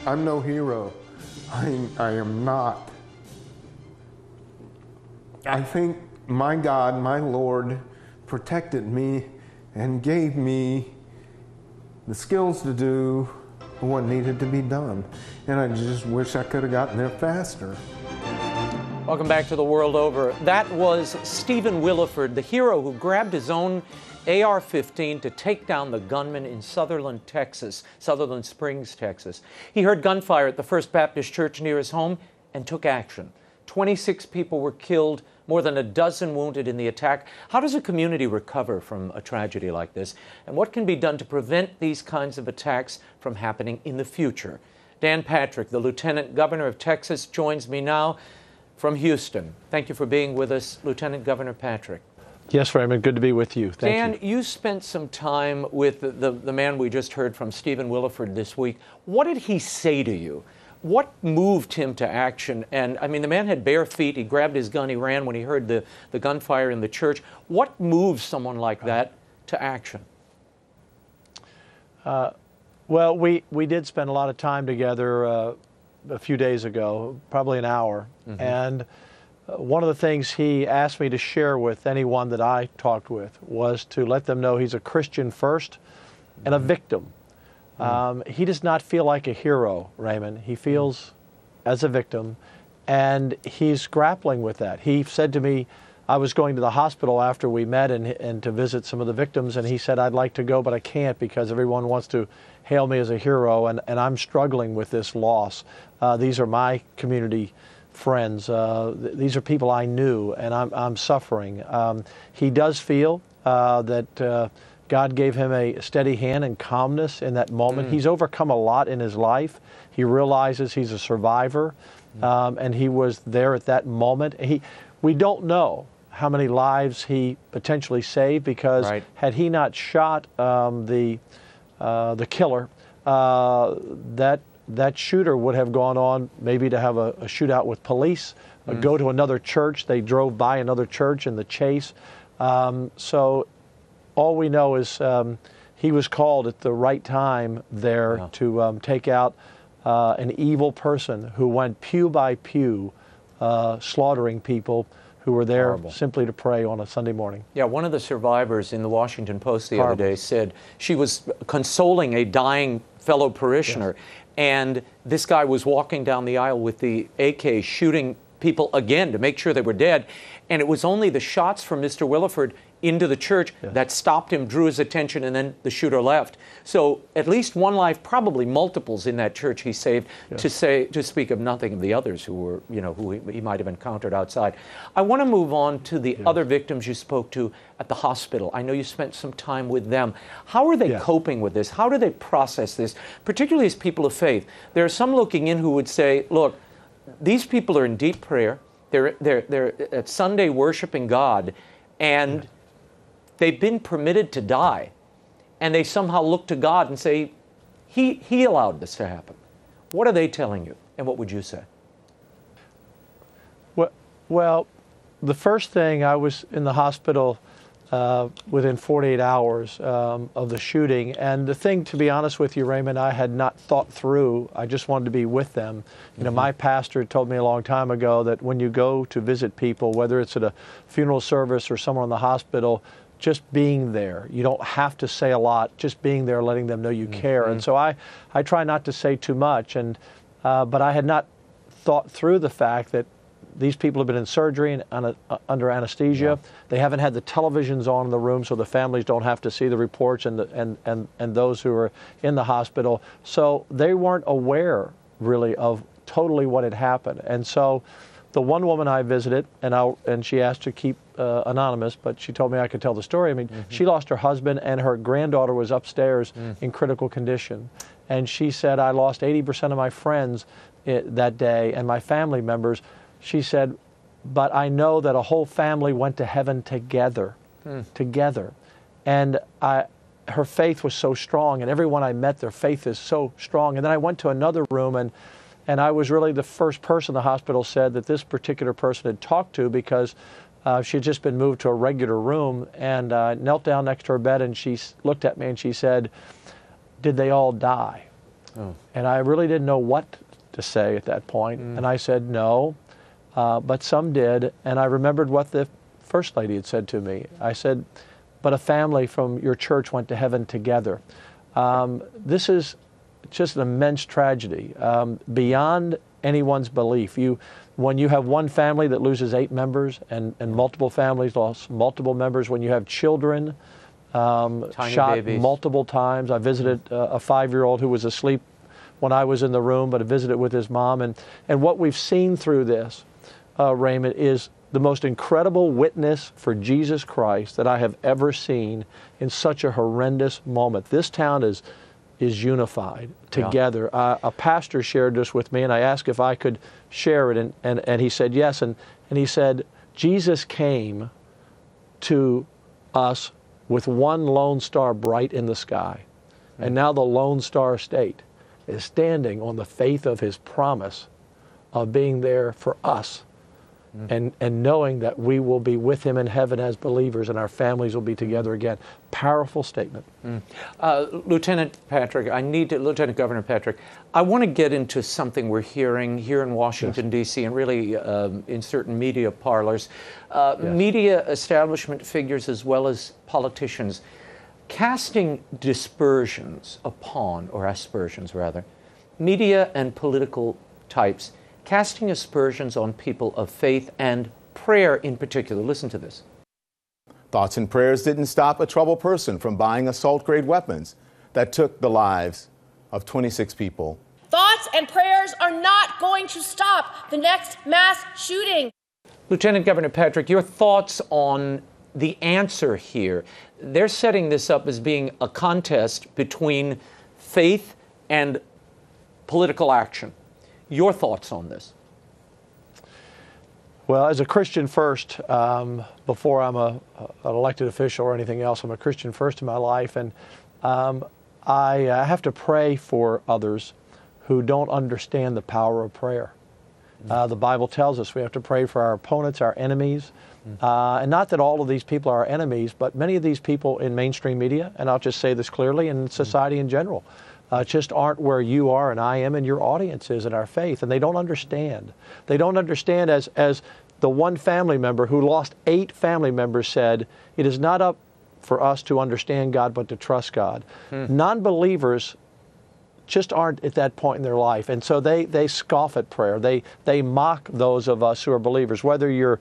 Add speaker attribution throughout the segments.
Speaker 1: I'm no hero. I am not. I think my God, my Lord, protected me and gave me the skills to do what needed to be done. And I just wish I could have gotten there faster.
Speaker 2: Welcome back to The World Over. That was Stephen Williford, the hero who grabbed his own AR-15 to take down the gunman in Sutherland Springs, Texas. He heard gunfire at the First Baptist Church near his home and took action. 26 people were killed, more than a dozen wounded in the attack. How does a community recover from a tragedy like this? And what can be done to prevent these kinds of attacks from happening in the future? Dan Patrick, the Lieutenant Governor of Texas, joins me now from Houston. Thank you for being with us, Lieutenant Governor Patrick.
Speaker 3: Yes, Raymond, good to be with you. Thank you.
Speaker 2: Dan, you spent some time with the man we just heard from, Stephen Williford, this week. What did he say to you? What moved him to action? And, I mean, the man had bare feet. He grabbed his gun. He ran when he heard the gunfire in the church. What moves someone like that to action?
Speaker 3: Well, we did spend a lot of time together a few days ago, probably an hour. Mm-hmm. And one of the things he asked me to share with anyone that I talked with was to let them know he's a Christian first and a victim. He does not feel like a hero, Raymond. He feels as a victim, and he's grappling with that. He said to me, I was going to the hospital after we met and to visit some of the victims, and he said, I'd like to go, but I can't because everyone wants to hail me as a hero, and I'm struggling with this loss. These are my community friends. These are people I knew, and I'm suffering. He does feel that God gave him a steady hand and calmness in that moment. He's overcome a lot in his life. He realizes he's a survivor, and he was there at that moment. We don't know how many lives he potentially saved because had he not shot the killer, that shooter would have gone on maybe to have a shootout with police, go to another church. They drove by another church in the chase. So all we know is he was called at the right time there to take out an evil person who went pew by pew slaughtering people who were there simply to pray on a Sunday morning.
Speaker 2: Yeah, one of the survivors in the Washington Post the other day said she was consoling a dying fellow parishioner, and this guy was walking down the aisle with the AK shooting people again to make sure they were dead, and it was only the shots from Mr. Williford into the church that stopped him, drew his attention, and then the shooter left. So at least one life, probably multiples in that church he saved, to speak of nothing of the others who were, who he might have encountered outside. I want to move on to the other victims you spoke to at the hospital. I know you spent some time with them. How are they coping with this? How do they process this, particularly as people of faith? There are some looking in who would say, look, these people are in deep prayer. They're at Sunday worshiping God, and they've been permitted to die, and they somehow look to God and say, He allowed this to happen. What are they telling you, and what would you say?
Speaker 3: Well, the first thing, I was in the hospital within 48 hours of the shooting, and the thing, to be honest with you, Raymond, I had not thought through. I just wanted to be with them. You know, my pastor told me a long time ago that when you go to visit people, whether it's at a funeral service or somewhere in the hospital, just being there. You don't have to say a lot, just being there, letting them know you care. And so I try not to say too much, and but I had not thought through the fact that these people have been in surgery and under anesthesia. They haven't had the televisions on in the room, so the families don't have to see the reports and those who are in the hospital. So they weren't aware really of totally what had happened. And so the one woman I visited, and she asked to keep anonymous, but she told me I could tell the story. I mean, she lost her husband, and her granddaughter was upstairs in critical condition. And she said, I lost 80% of my friends that day and my family members. She said, but I know that a whole family went to heaven together, And her faith was so strong, and everyone I met, their faith is so strong. And then I went to another room, and I was really the first person the hospital said that this particular person had talked to, because she had just been moved to a regular room, and knelt down next to her bed, and she looked at me and she said, did they all die? And I really didn't know what to say at that point. And I said no, but some did. And I remembered what the First Lady had said to me. I said, but a family from your church went to heaven together. This is just an immense tragedy, beyond anyone's belief. When you have one family that loses 8 members and multiple families lost multiple members, when you have children shot
Speaker 2: babies
Speaker 3: multiple times. I visited a 5-year-old who was asleep when I was in the room, but I visited with his mom. And what we've seen through this, Raymond, is the most incredible witness for Jesus Christ that I have ever seen in such a horrendous moment. This town is unified together. A pastor shared this with me, and I asked if I could share it, and he said yes. And he said, Jesus came to us with one lone star bright in the sky. And now the Lone Star State is standing on the faith of his promise of being there for us, and knowing that we will be with him in heaven as believers and our families will be together again. Powerful statement.
Speaker 2: Lieutenant Governor Patrick, I want to get into something we're hearing here in Washington, D.C., and really in certain media parlors. Media establishment figures as well as politicians casting aspersions upon media and political types, casting aspersions on people of faith and prayer in particular. Listen to this.
Speaker 4: Thoughts and prayers didn't stop a troubled person from buying assault-grade weapons that took the lives of 26 people.
Speaker 5: Thoughts and prayers are not going to stop the next mass shooting.
Speaker 2: Lieutenant Governor Patrick, your thoughts on the answer here. They're setting this up as being a contest between faith and political action. Your thoughts on this?
Speaker 3: Well, as a Christian first, before I'm an elected official or anything else, I'm a Christian first in my life, and I have to pray for others who don't understand the power of prayer. The Bible tells us we have to pray for our opponents, our enemies, and not that all of these people are our enemies, but many of these people in mainstream media, and I'll just say this clearly, in society in general, just aren't where you are and I am and your audience is in our faith, and they don't understand. They don't understand, as the one family member who lost 8 family members said, it is not up for us to understand God, but to trust God. Non-believers just aren't at that point in their life, and so they scoff at prayer. They mock those of us who are believers, whether you're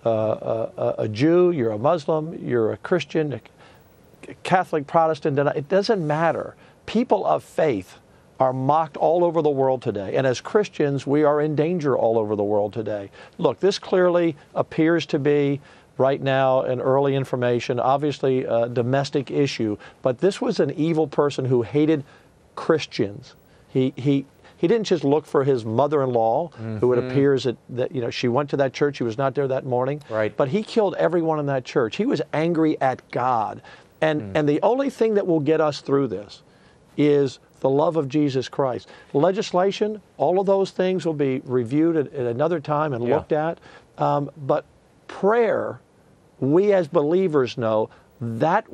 Speaker 3: a Jew, you're a Muslim, you're a Christian, a Catholic, Protestant, it doesn't matter. People of faith are mocked all over the world today. And as Christians, we are in danger all over the world today. Look, this clearly appears to be, right now, an early information, obviously a domestic issue. But this was an evil person who hated Christians. He didn't just look for his mother-in-law, who it appears that she went to that church. He was not there that morning.
Speaker 2: Right.
Speaker 3: But he killed everyone in that church. He was angry at God. And the only thing that will get us through this is the love of Jesus Christ. Legislation, all of those things will be reviewed at another time and looked at. But prayer, we as believers know that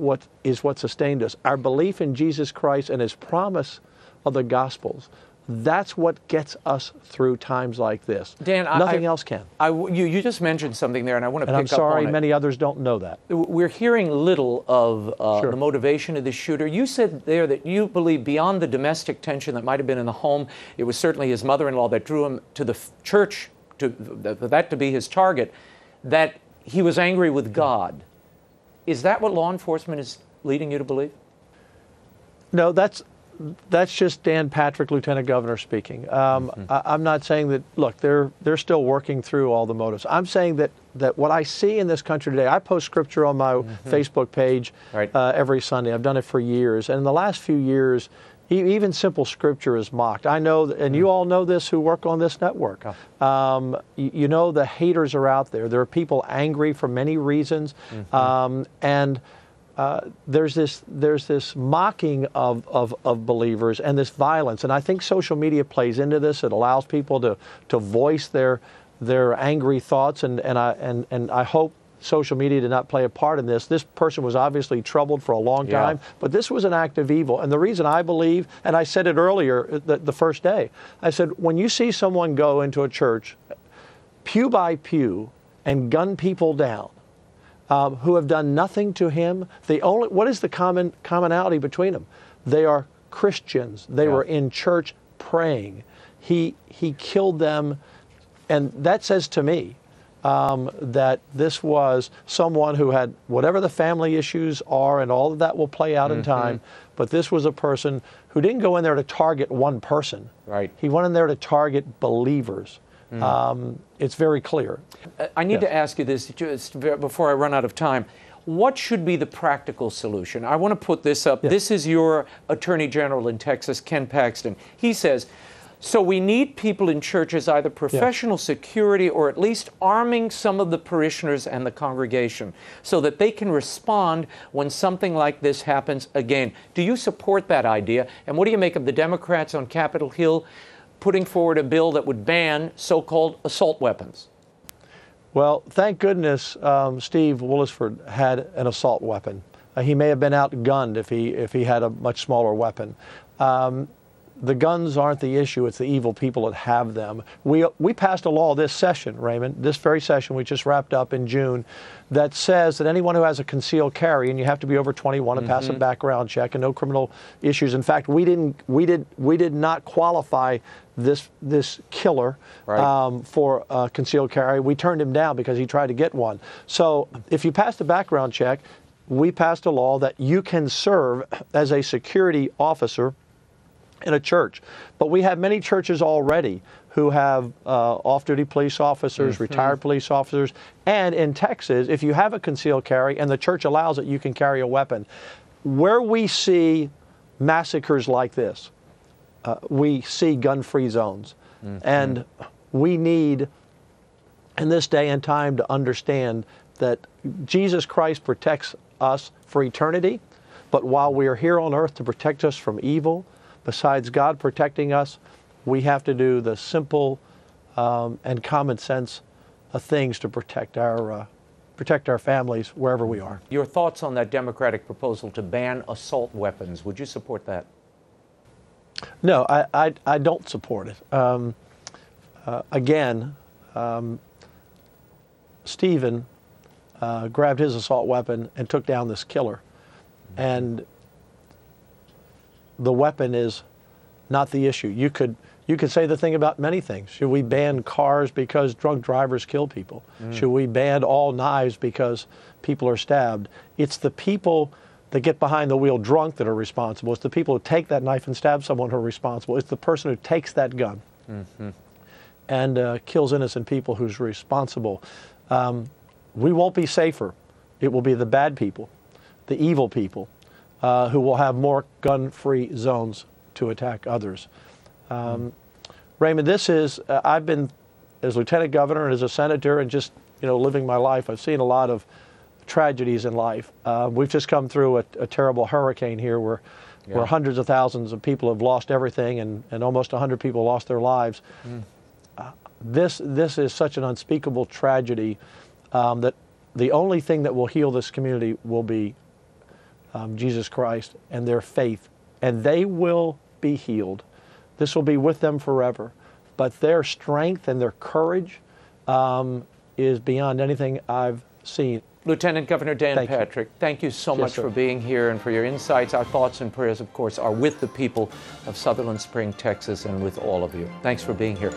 Speaker 3: is what sustained us. Our belief in Jesus Christ and his promise of the Gospels. That's what gets us through times like this.
Speaker 2: Dan,
Speaker 3: nothing else can.
Speaker 2: You just mentioned something there, and I want to pick up on it.
Speaker 3: And I'm sorry, many others don't know that.
Speaker 2: We're hearing little of the motivation of the shooter. You said there that you believe beyond the domestic tension that might have been in the home, it was certainly his mother-in-law that drew him to the church, that to be his target, that he was angry with God. Is that what law enforcement is leading you to believe?
Speaker 3: No, that's just Dan Patrick, Lieutenant Governor, speaking. I'm not saying that, look, they're still working through all the motives. I'm saying that what I see in this country today, I post scripture on my Facebook page every Sunday. I've done it for years. And in the last few years, even simple scripture is mocked. I know, and you all know this who work on this network. You know the haters are out there. There are people angry for many reasons. There's this mocking of believers and this violence, and I think social media plays into this. It allows people to voice their angry thoughts, and I hope social media did not play a part in this. This person was obviously troubled for a long time, but this was an act of evil. And the reason I believe, and I said it earlier the first day, I said, when you see someone go into a church, pew by pew, and gun people down, who have done nothing to him, what is the commonality between them? They are Christians. They were in church praying. He killed them, and that says to me that this was someone who had whatever the family issues are, and all of that will play out in time, but this was a person who didn't go in there to target one person.
Speaker 2: Right.
Speaker 3: He went in there to target believers. It's very clear.
Speaker 2: I need to ask you this just before I run out of time. What should be the practical solution? I want to put this up. This is your Attorney General in Texas, Ken Paxton. He says, so we need people in churches, either professional security or at least arming some of the parishioners and the congregation so that they can respond when something like this happens again. Do you support that idea? And what do you make of the Democrats on Capitol Hill putting forward a bill that would ban so-called assault weapons?
Speaker 3: Well, thank goodness Steve Willisford had an assault weapon. He may have been outgunned if he had a much smaller weapon. The guns aren't the issue, it's the evil people that have them. We passed a law this session, Raymond, this very session we just wrapped up in June, that says that anyone who has a concealed carry, and you have to be over 21 and pass a background check and no criminal issues. In fact, we did not qualify this killer for concealed carry. We turned him down because he tried to get one. So if you pass the background check, we passed a law that you can serve as a security officer in a church. But we have many churches already who have off-duty police officers, retired police officers, and in Texas, if you have a concealed carry and the church allows it, you can carry a weapon. Where we see massacres like this, we see gun-free zones. And we need, in this day and time, to understand that Jesus Christ protects us for eternity, but while we are here on earth to protect us from evil, besides God protecting us, we have to do the simple and common sense things to protect our families wherever we are.
Speaker 2: Your thoughts on that Democratic proposal to ban assault weapons? Would you support that?
Speaker 3: No, I don't support it. Again, Stephen grabbed his assault weapon and took down this killer. And the weapon is not the issue. You could say the thing about many things. Should we ban cars because drunk drivers kill people? Should we ban all knives because people are stabbed? It's the people that get behind the wheel drunk that are responsible. It's the people who take that knife and stab someone who are responsible. It's the person who takes that gun and kills innocent people who's responsible. We won't be safer. It will be the bad people, the evil people, who will have more gun-free zones to attack others. Raymond, this is, I've been, as lieutenant governor and as a senator and just, living my life, I've seen a lot of tragedies in life. We've just come through a terrible hurricane here where hundreds of thousands of people have lost everything and almost 100 people lost their lives. This is such an unspeakable tragedy that the only thing that will heal this community will be Jesus Christ and their faith, and they will be healed. This will be with them forever. But their strength and their courage is beyond anything I've seen.
Speaker 2: Lieutenant Governor Dan Patrick, thank you so much for being here and for your insights. Our thoughts and prayers, of course, are with the people of Sutherland Springs, Texas, and with all of you. Thanks for being here.